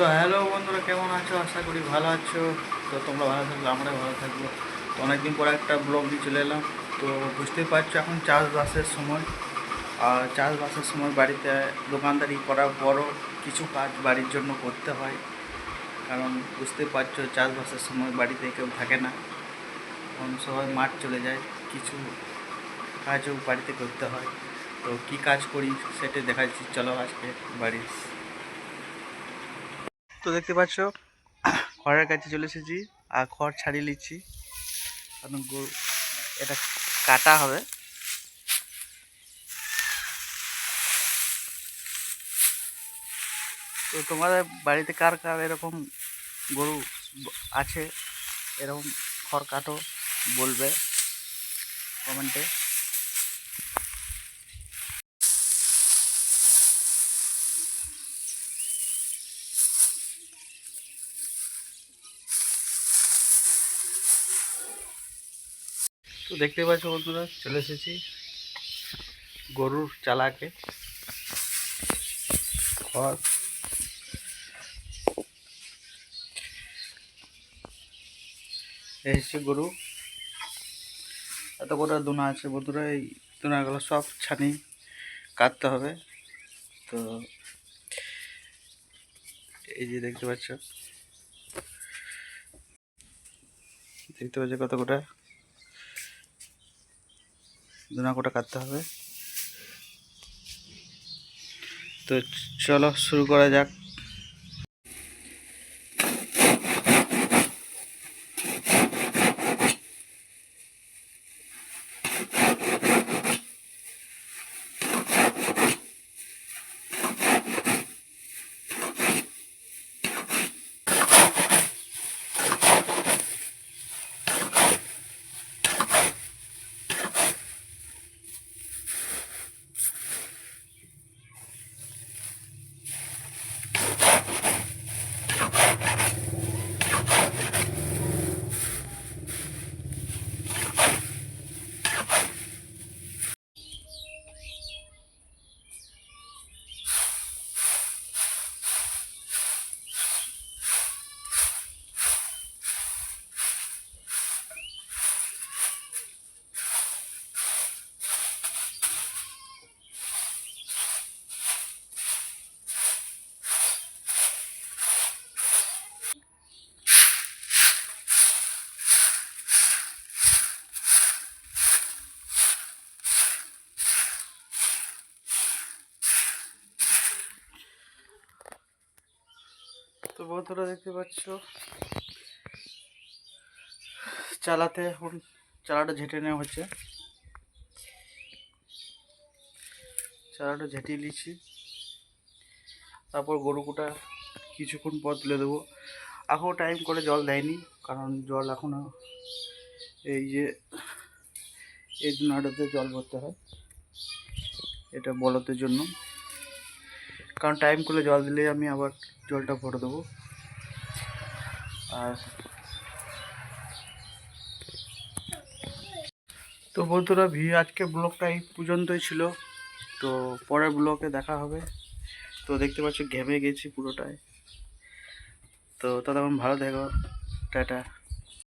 তো হ্যালো বন্ধুরা, কেমন আছো? আশা করি ভালো আছো। তো তোমরা ভালো থাকলে আমরাও ভালো থাকবো। তো অনেকদিন পর একটা ব্লগ নিয়ে চলে এলাম। তো বুঝতেই পারছো এখন চাষবাসের সময়, আর চাষবাসের সময় বাড়িতে দোকানদারি করার পরও কিছু কাজ বাড়ির জন্য করতে হয়। কারণ বুঝতেই পারছো চাষবাসের সময় বাড়িতে কেউ থাকে না, তখন সবাই মাঠ চলে যায়, কিছু কাজও বাড়িতে করতে হয়। তো কি কাজ করি সেটা দেখাচ্ছি, চলো আজকে বাড়ি। তো দেখতে পাচ্ছ খড়ের কাছে চলে এসেছি, আর খড় ছাড়িয়ে নিচ্ছি কারণ এটা কাটা হবে। তো তোমাদের বাড়িতে কার কার এরকম গরু আছে, এরকম খড় কাটো বলবে কমেন্টে। তো দেখতে পাচ্ছ বন্ধুরা, চলে এসেছি গরুর চালাকে খড়। এসেছি গরু, এত করে দুনা আছে বন্ধুরা, এই দুনাগুলো সব ছানি কাটতে হবে। তো এই যে দেখতে পাচ্ছ কত করে দুনা কোটা কাটতে হবে। তো চলো শুরু করা যাক। তো বন্ধুরা দেখতে পাচ্ছ চালাতে এখন চালাটা ঝেঁটে নেওয়া হচ্ছে, চালাটা ঝেঁটিয়ে নিচ্ছি। তারপর গরুকুটা কিছুক্ষণ পর তুলে দেবো। এখনও টাইম করে জল দেয়নি, কারণ জল এখনও এই যে এই দুনাটাতে জল ভরতে হয়, এটা বলদের জন্য। কারণ টাইম করে জল দিলে আমি আবার জলটা ভরে দেবো। আর তো বন্ধুরা আজকে ব্লগটা এই পর্যন্তই ছিল। তো পরের ব্লগে দেখা হবে। তো দেখতে পাচ্ছ ঘেমে গেছি পুরোটাই। তো ততক্ষণ ভালো থেকো, টাটা।